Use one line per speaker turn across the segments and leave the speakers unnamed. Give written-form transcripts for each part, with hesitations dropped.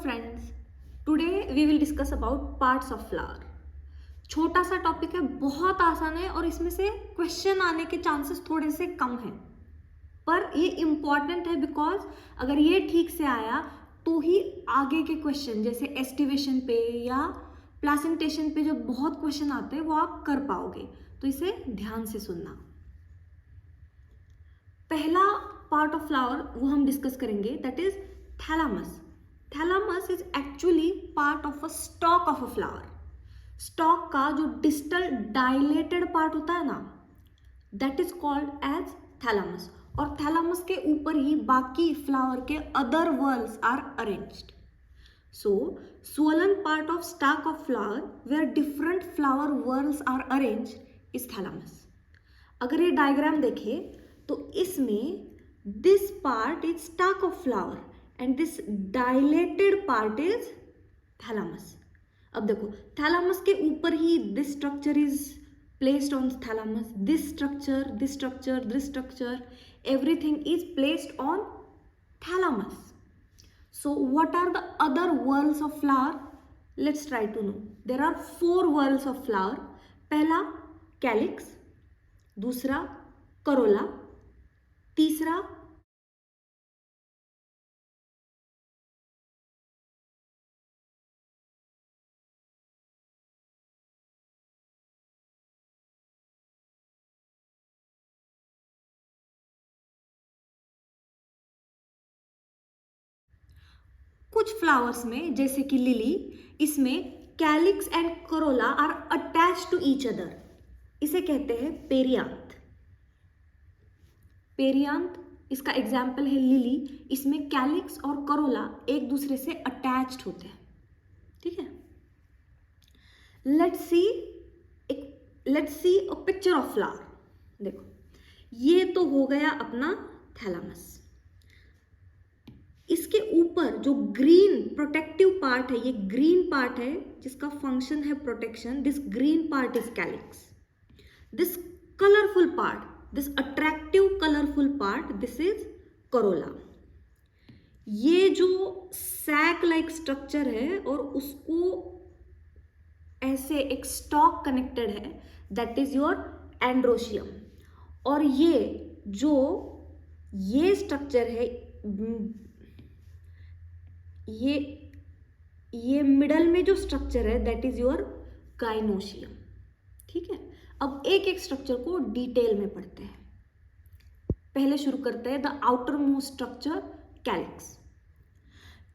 friends, today we will discuss about parts of flower. छोटा सा topic है, बहुत आसान है और इसमें से क्वेश्चन आने के चांसेस थोड़े से कम हैं, पर ये इम्पॉर्टेंट है बिकॉज अगर ये ठीक से आया तो ही आगे के क्वेश्चन जैसे एस्टिवेशन पे या प्लेसेंटेशन पे जो बहुत क्वेश्चन आते हैं वो आप कर पाओगे, तो इसे ध्यान से सुनना। पहला पार्ट ऑफ फ्लावर वो हम डिस्कस करेंगे, that is thalamus. Thalamus is actually part of a stalk of a flower. Stalk का जो डिस्टल डायलेटेड पार्ट होता है ना, that is called as thalamus. और थैलामस के ऊपर ही बाकी फ्लावर के other whorls are arranged. So swollen part of stalk of flower where different flower whorls are arranged is thalamus. अगर ये डायग्राम देखें तो इसमें this part is stalk of flower and this dilated part is thalamus. अब देखो thalamus के ऊपर ही this structure is placed on thalamus. This structure, everything is placed on thalamus. So what are the other whorls of flower? Let's try to know. There are 4 whorls of flower. पहला calyx, दूसरा corolla, तीसरा कुछ flowers में जैसे कि lily, इसमें calyx and corolla are attach to each other. इसे कहते हैं पेरियांथ. पेरियांथ इसका एग्जाम्पल है लिली. इसमें कैलिक्स और करोला एक दूसरे से अटैच्ड होते हैं. ठीक है, let's see a picture of flower. देखो ये तो हो गया अपना थैलामस. इसके ऊपर जो ग्रीन प्रोटेक्टिव पार्ट है, ये ग्रीन पार्ट है जिसका फंक्शन है protection. This green part is calyx. This colourful part, this attractive colourful part, this is Corolla. ये जो सैक लाइक स्ट्रक्चर है और उसको ऐसे एक स्टॉक कनेक्टेड है, दैट इज योर एंड्रोशियम. और ये स्ट्रक्चर है, ये मिडल में जो स्ट्रक्चर है दैट इज योर गाइनोशियम. ठीक है, अब एक एक स्ट्रक्चर को डिटेल में पढ़ते हैं. पहले शुरू करते हैं the outer most structure, calyx.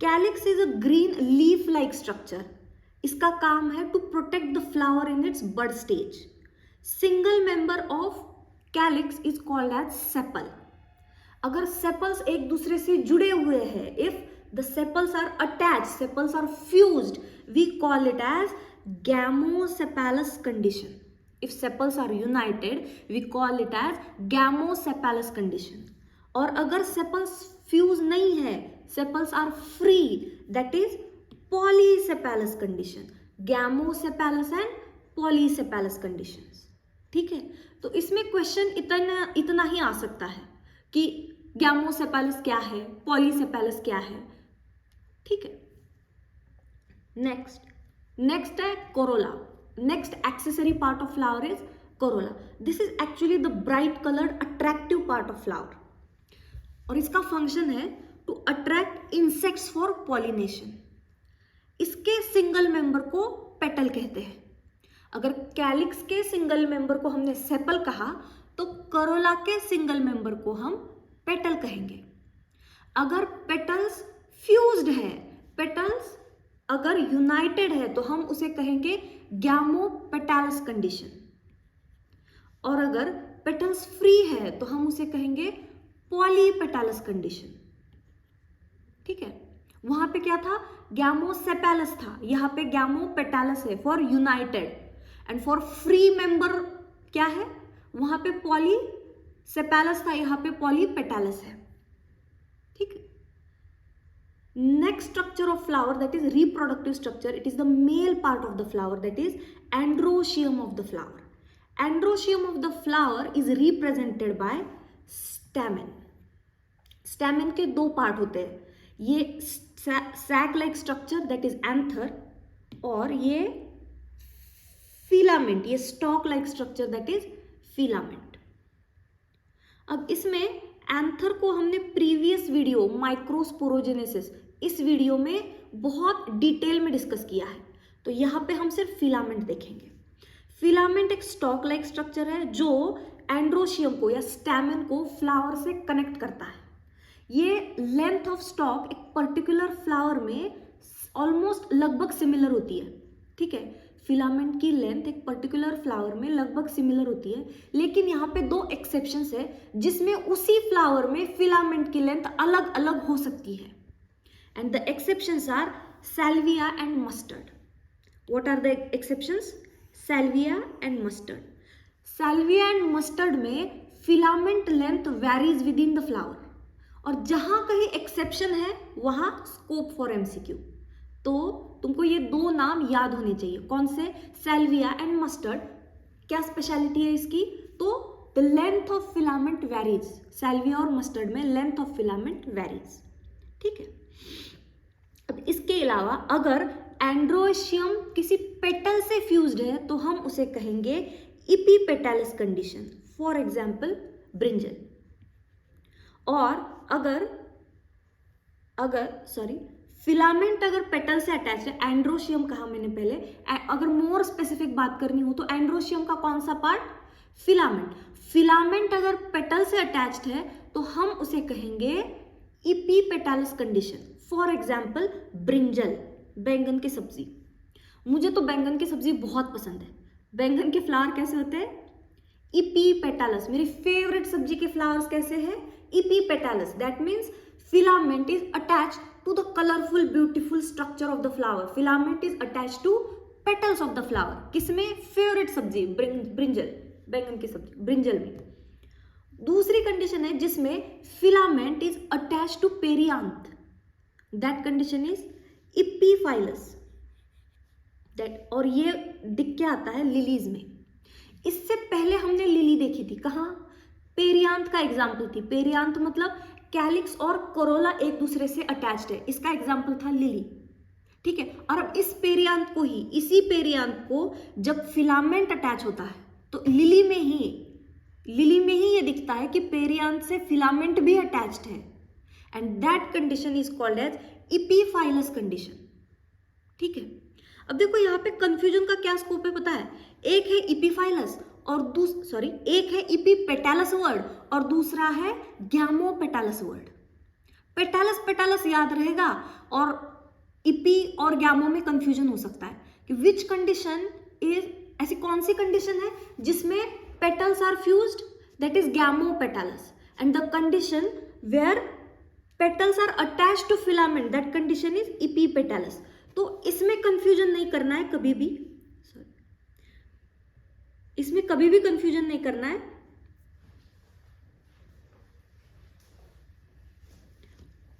Calyx is a green leaf like structure. इसका काम है to protect the flower in its bud stage. Single member of calyx is called as sepal. अगर सेपल्स एक दूसरे से जुड़े हुए हैं, if the sepals are attached, sepals are fused, we call it as gamosepalous condition. If sepals are united, we call it as gamosepalous condition. और अगर sepals fuse नहीं है, sepals are free, that is polysepalous condition. Gamosepalous and polysepalous conditions. ठीक है, तो इसमें question इतना ही आ सकता है कि गैमोसेपैलस क्या है, पॉलीसेपैलस क्या है. ठीक है, नेक्स्ट है corolla. Next accessory part of flower is corolla. This is actually the bright coloured attractive part of flower और इसका फंक्शन है to attract insects for pollination. इसके सिंगल मेंबर को पेटल कहते हैं. अगर कैलिक्स के सिंगल मेंबर को हमने सेपल कहा तो कोरोला के सिंगल मेंबर को हम पेटल कहेंगे. अगर पेटल्स फ्यूज्ड है, पेटल्स अगर यूनाइटेड है तो हम उसे कहेंगे गैमोपेटैलस कंडीशन. और अगर पेटल्स फ्री है तो हम उसे कहेंगे पॉलीपेटैलस कंडीशन. ठीक है, वहां पे क्या था, गैमोसेपैलस था, यहाँ पे गैमोपेटैलस है for United. And for free member क्या है, वहां पे पॉलीसेपैलस था, यहाँ पे पॉलीपेटैलस है. ठीक है, next structure of flower that is reproductive structure. It is the male part of the flower, that is androecium of the flower. Androecium of the flower is represented by stamen. Stamen के 2 part होते हैं. ये sac like structure that is anther, और ये filament, ये stalk like structure that is filament. अब इसमें anther को हमने प्रीवियस वीडियो माइक्रोस्पोरोजेनेसिस, इस वीडियो में बहुत डिटेल में डिस्कस किया है, तो यहाँ पे हम सिर्फ फिलामेंट देखेंगे। फिलामेंट एक स्टॉक लाइक स्ट्रक्चर है जो एंड्रोशियम को या स्टैमेन को फ्लावर से कनेक्ट करता है। ये लेंथ ऑफ स्टॉक एक पर्टिकुलर फ्लावर में ऑलमोस्ट लगभग सिमिलर होती है, ठीक है। फिलामेंट की लेंथ एक पर्टिकुलर फ्लावर में लगभग सिमिलर होती है, लेकिन यहाँ पे दो एक्सेप्शंस है जिसमें उसी फ्लावर में फिलामेंट की लेंथ अलग अलग हो सकती है, and the exceptions are salvia and mustard. What are the exceptions? Salvia and mustard. Salvia and mustard में filament length varies within the flower, और जहां कहीं एक्सेप्शन है वहां स्कोप फॉर एमसीक्यू। तो तुमको ये दो नाम याद होने चाहिए, कौन से? Salvia and mustard. क्या स्पेशलिटी है इसकी? तो the length of filament varies, salvia और मस्टर्ड में लेंथ ऑफ फिलामेंट वैरीज, ठीक है। अब इसके अलावा अगर एंड्रोशियम किसी पेटल से फ्यूज्ड है तो हम उसे कहेंगे इपीपेटालिस कंडीशन, फॉर एग्जाम्पल ब्रिंजल। और फिलामेंट अगर पेटल से अटैच है, एंड्रोशियम कहा मैंने पहले, अगर मोर स्पेसिफिक बात करनी हो तो एंड्रोशियम का कौन सा पार्ट? फिलामेंट। फिलामेंट अगर पेटल से अटैच्ड है तो हम उसे कहेंगे इपीपेटालिस कंडीशन, फॉर एग्जाम्पल ब्रिंजल, बैंगन की सब्जी। मुझे तो बैंगन की सब्जी बहुत पसंद है। बैंगन के फ्लावर कैसे होते हैं? इपीपेटालस। मेरी फेवरेट सब्जी के फ्लावर्स कैसे हैं? Epipetalous. That means filament is attached to the colorful beautiful structure of the flower. Filament is attached to petals of the flower. किसमें? फेवरेट सब्जी ब्रिंजल, बैंगन की सब्जी ब्रिंजल में। दूसरी कंडीशन है जिसमें filament is attached to perianth, that condition is epiphyllous. That, और ये दिख के आता है लिलीज में। इससे पहले हमने लिली देखी थी, कहाँ? पेरियांथ का एग्जाम्पल थी। पेरियांथ मतलब कैलिक्स और कोरोला एक दूसरे से अटैच्ड है, इसका एग्जाम्पल था लिली, ठीक है। और अब इस पेरियांथ को ही, इसी पेरियांथ को जब फिलामेंट अटैच होता है तो लिली में ही ये दिखता है कि पेरियांथ से फिलामेंट भी अटैच्ड है, and that condition is called as epiphyllous condition, ठीक है। अब देखो यहाँ पे कंफ्यूजन का क्या स्कोप है पता है? एक है इपीफाइलस और एक है इपीपेटालस वर्ड और दूसरा है गैमोपेटालस वर्ड। पेटालस याद रहेगा, और इपी और गैमो में कंफ्यूजन हो सकता है कि विच कंडीशन इज, ऐसी कौन सी कंडीशन है जिसमें petals are fused, that is gamopetalous, and the condition where petals are attached to filament, that condition is epipetalous. तो इसमें कंफ्यूजन नहीं करना है कभी भी, इसमें कभी भी कंफ्यूजन नहीं करना है।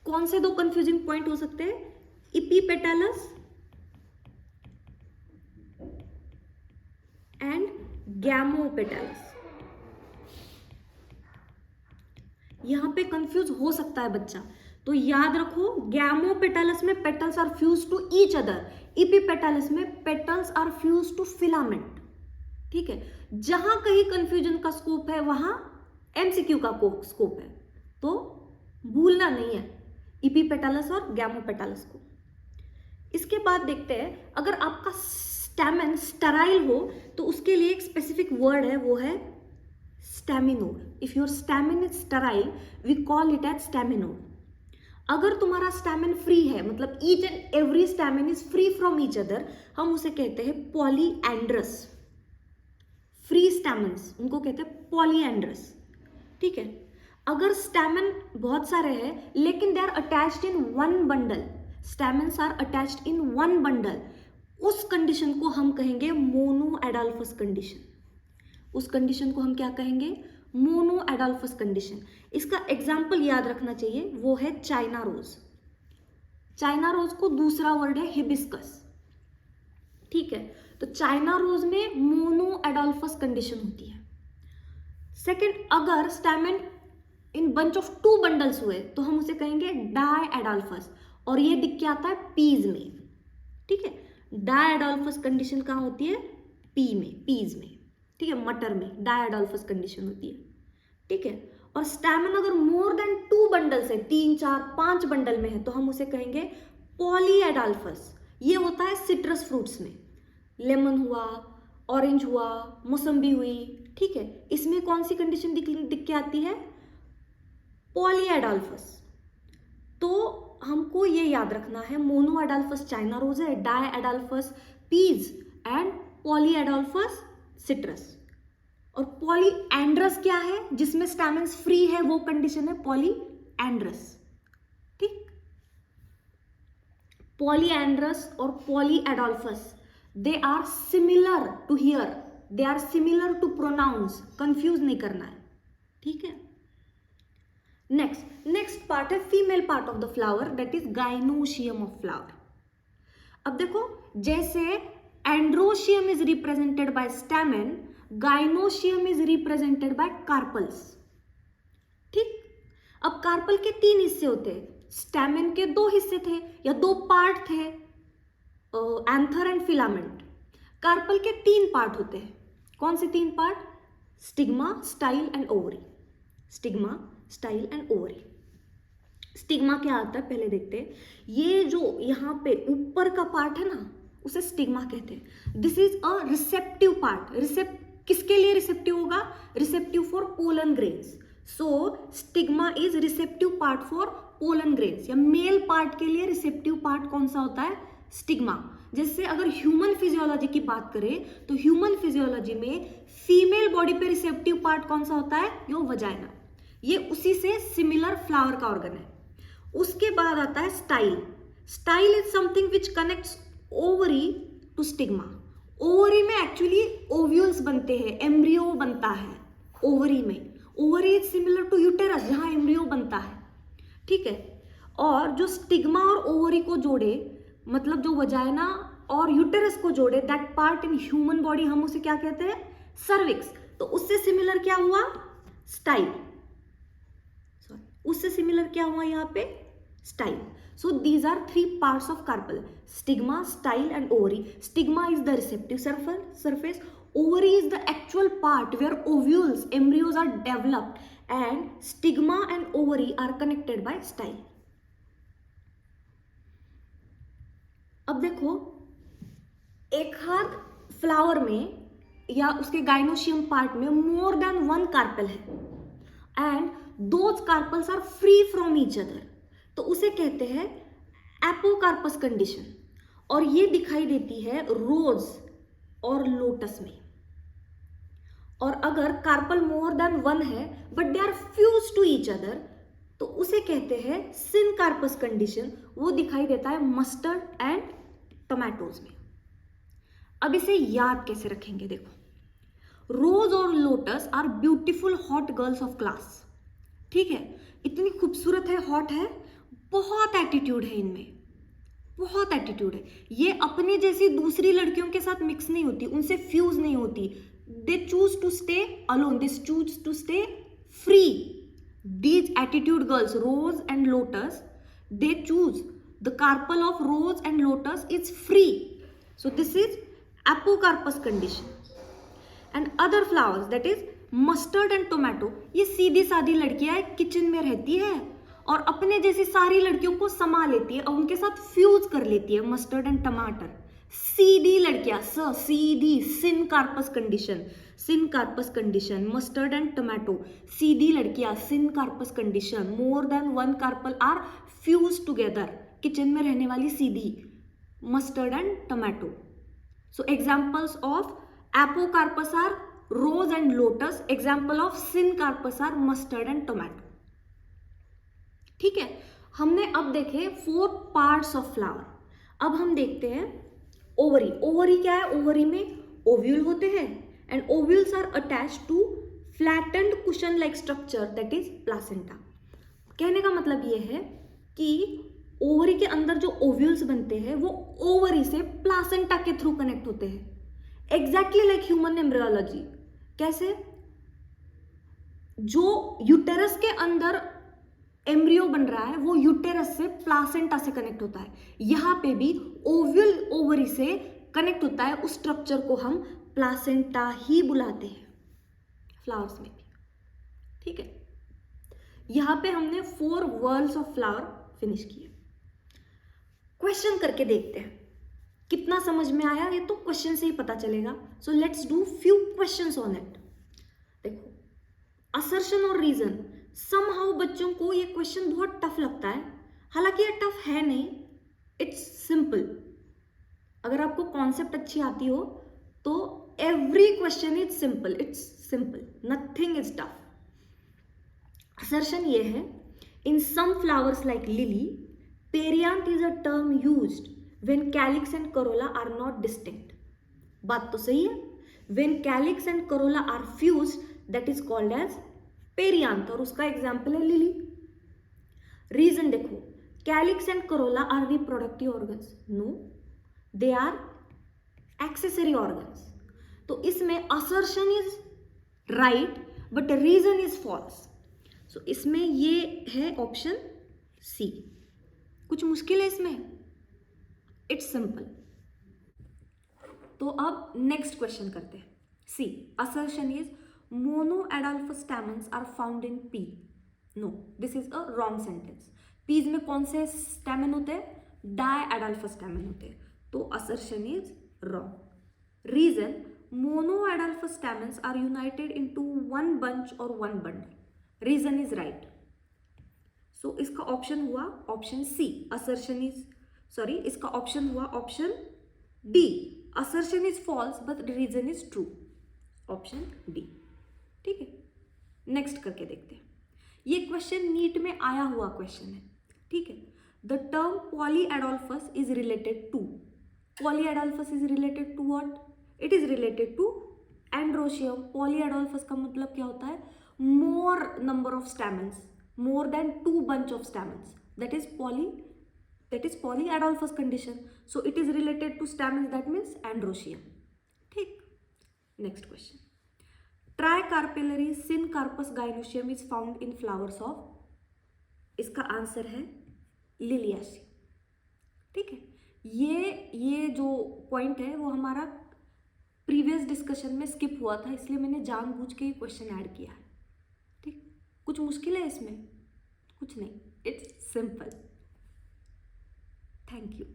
कौन से दो कंफ्यूजिंग पॉइंट हो सकते हैं? इपीपेटालस एंड गैमोपेटालस। यहां पे कंफ्यूज हो सकता है बच्चा, तो याद रखो गैमोपेटालस में petals are fuse to each other, epipetalous में petals are fuse to filament, ठीक है। जहां कहीं कंफ्यूजन का स्कोप है वहां एमसीक्यू का स्कोप है, तो भूलना नहीं है इपीपेटालस और गैमोपेटालस को। इसके बाद देखते हैं, अगर आपका स्टैमेन स्टेराइल हो तो उसके लिए एक स्पेसिफिक वर्ड है, वो है staminode. If your stamen is sterile we call it as staminode. अगर तुम्हारा स्टैमेन फ्री है, मतलब each and every stamen is free from each other, हम उसे कहते हैं पॉलीएंड्रस। फ्री स्टैमेन्स उनको कहते हैं पॉलीएंड्रस, ठीक है। अगर स्टैमेन बहुत सारे हैं लेकिन they are attached in one bundle, stamens are attached in one bundle, उस कंडीशन को हम कहेंगे मोनो एडाल्फस कंडीशन। उस कंडीशन को हम क्या कहेंगे? Monadelphous condition. इसका एग्जाम्पल याद रखना चाहिए, वो है चाइना रोज। चाइना रोज को दूसरा वर्ड है हिबिस्कस, ठीक है। तो चाइना रोज में मोनो एडाल्फस कंडीशन होती है। सेकंड, अगर stamen in bunch of 2 bundles हुए तो हम उसे कहेंगे डायएडाल्फस, और ये दिख के आता है पीज में, ठीक है। डायएडाल्फस कंडीशन कहाँ होती है? पी में, पीज में, ठीक है, मटर में डायएडाल्फस कंडीशन होती है, ठीक है। और स्टैमेन अगर मोर देन 2 बंडल्स है, 3, 4, 5 बंडल में है, तो हम उसे कहेंगे पॉलीएडाल्फस। ये होता है सिट्रस फ्रूट्स में, लेमन हुआ, ऑरेंज हुआ, मौसम्बी हुई, ठीक है। इसमें कौन सी कंडीशन दिख के आती है? पॉलीएडाल्फस। तो हमको ये याद रखना है, मोनोएडाल्फस चाइना रोज है, डायएडाल्फस पीज एंड पॉलीएडाल्फस सिट्रस। और पॉलीएंड्रस क्या है? जिसमें स्टैमेन्स फ्री है, वो कंडीशन है पॉलीएंड्रस, ठीक। पॉलीएंड्रस और polyadelphous, they are similar to hear, they are similar to pronounce, confuse नहीं करना है, ठीक है। नेक्स्ट पार्ट है female part of the flower, that is gynoecium of flower. अब देखो, जैसे androecium is represented by stamen, gynoecium is represented by carpels, ठीक। अब कार्पल के 3 हिस्से होते हैं, स्टैमेन के 2 हिस्से थे या 2 पार्ट थे, एंथर एंड फिलामेंट। कार्पल के 3 पार्ट होते हैं। कौन से 3 part? Stigma, style and ovary. Stigma, style and ovary. Stigma क्या आता है पहले देखते हैं। ये जो यहाँ पे ऊपर का पार्ट है ना, उसे स्टिग्मा कहते हैं। This is a receptive part. किसके लिए रिसेप्टिव होगा? Receptive for pollen grains. So stigma is receptive part for pollen grains, या मेल पार्ट के लिए रिसेप्टिव पार्ट कौन सा होता है? स्टिग्मा। जैसे अगर ह्यूमन फिजियोलॉजी की बात करें तो ह्यूमन फिजियोलॉजी में फीमेल बॉडी पे रिसेप्टिव पार्ट कौन सा होता है? यो वजाइना। ये उसी से सिमिलर फ्लावर का ऑर्गन है। उसके बाद आता है style. Style is something which connects ovary to stigma. Ovary में एक्चुअली ओव्यूल्स बनते हैं, एम्ब्रियो बनता है ओवरी में। Ovary is similar to uterus, जहां एम्ब्रियो बनता है, ठीक है। और जो स्टिग्मा और ओवरी को जोड़े, मतलब जो वजाइना और यूटेरस को जोड़े, that part in human body, हम उसे क्या कहते हैं? सर्विक्स। तो उससे सिमिलर क्या हुआ? स्टाइल। सॉरी, उससे सिमिलर क्या हुआ यहाँ पे? Style. So these are 3 parts of carpel: stigma, style and ovary. Stigma is the receptive surface. Ovary is the actual part where ovules, embryos are developed, and stigma and ovary are connected by style. अब देखो, एक हाथ flower में या उसके gynoecium part में more than 1 carpel है, and those carpels are free from each other, तो उसे कहते हैं एपोकार्पस कंडीशन। और ये दिखाई देती है रोज और लोटस में। और अगर कार्पल मोर देन 1 है but they are fuse to each other, तो उसे कहते हैं सिनकार्पस कंडीशन। वो दिखाई देता है मस्टर्ड एंड टोमेटोज में। अब इसे याद कैसे रखेंगे? देखो, रोज और lotus are beautiful hot girls of class, ठीक है। इतनी खूबसूरत है, हॉट है, बहुत एटीट्यूड है इनमें, बहुत एटीट्यूड है। ये अपने जैसी दूसरी लड़कियों के साथ मिक्स नहीं होती, उनसे फ्यूज नहीं होती। They choose to stay alone, they choose to stay free. These attitude girls, rose and lotus, they choose the carpel of rose and lotus is free. So this is apocarpous condition. And other flowers, that is mustard and tomato, ये सीधी सादी लड़कियां kitchen में रहती है और अपने जैसी सारी लड़कियों को समा लेती है और उनके साथ फ्यूज कर लेती है, मस्टर्ड एंड टमाटर। सीधी लड़कियां, सीधी, syncarpous condition, syncarpous condition, mustard and tomato, सीधी लड़कियां, syncarpous condition, more than 1 carpel are fuse together, kitchen में रहने वाली सीधी, mustard and tomato. So examples of apocarpous are rose and lotus, example of syncarpous are mustard and tomato, ठीक है। हमने अब देखे 4 पार्ट्स ऑफ फ्लावर। अब हम देखते हैं ओवरी। ओवरी क्या है? ओवरी में ओव्यूल होते हैं and ovules are attached to flattened cushion like structure, that is placenta. कहने का मतलब ये है कि ओवरी के अंदर जो ओव्यूल्स बनते हैं वो ओवरी से प्लासेंटा के थ्रू कनेक्ट होते हैं, एग्जैक्टली लाइक ह्यूमन एम्ब्रियोलॉजी। कैसे? जो यूटेरस के अंदर एम्ब्रियो बन रहा है वो यूटेरस से प्लासेंटा से कनेक्ट होता है, यहाँ पे भी ओव्यूल ओवरी से कनेक्ट होता है, उस स्ट्रक्चर को हम प्लासेंटा ही बुलाते हैं फ्लावर्स में भी। ठीक है, यहाँ पे हमने 4 वर्ल्स ऑफ फ्लावर फिनिश किए। क्वेश्चन करके देखते हैं कितना समझ में आया, ये तो क्वेश्चन से ही पता चलेगा। So let's do few questions on it. देखो, असर्शन और रीजन, समहाउ बच्चों को ये क्वेश्चन बहुत टफ लगता है, हालांकि ये टफ है नहीं, इट्स सिंपल। अगर आपको कॉन्सेप्ट अच्छी आती हो तो every question is simple, it's simple, nothing is tough. Assertion ये है, in some flowers like lily, perianth is a term used when calyx and corolla are not distinct. बात तो सही है, when calyx and corolla are fused that is called as perianth, और उसका example है lily. Reason देखो, calyx and corolla are reproductive organs, no they are accessory organs. तो इसमें assertion is right but reason is false. So इसमें ये है option C. कुछ मुश्किल है इसमें, इट्स सिंपल। तो अब नेक्स्ट क्वेश्चन करते हैं। See, assertion is monadelphous stamens are found in pea. No, this is a wrong sentence. Peas में कौन से स्टैमेन होते हैं? डायएडाल्फस स्टैमेन होते हैं, तो assertion is wrong. Reason, monadelphous stamens are united into one bunch और one bundle, reason is right. So इसका ऑप्शन हुआ option C, assertion is sorry इसका ऑप्शन हुआ option D, assertion is false but reason is true, option D. ठीक है, next करके देखते हैं। ये क्वेश्चन नीट में आया हुआ क्वेश्चन है। ठीक है, the term polyadelphous is related to, polyadelphous is related to what? It is related to androecium. Polyadelphous का मतलब क्या होता है? More number of stamens, more than 2 bunch of stamens, that is polyadolphus condition. So it is related to stamens, that means androecium. ठीक, next question. Tricarpellary syncarpus gynoecium is found in flowers of, इसका answer है Liliaceae. ठीक है, ये जो point है वो हमारा प्रीवियस डिस्कशन में स्किप हुआ था, इसलिए मैंने जानबूझ के ये क्वेश्चन ऐड किया है। ठीक, कुछ मुश्किल है इसमें? कुछ नहीं, इट्स सिंपल। Thank you.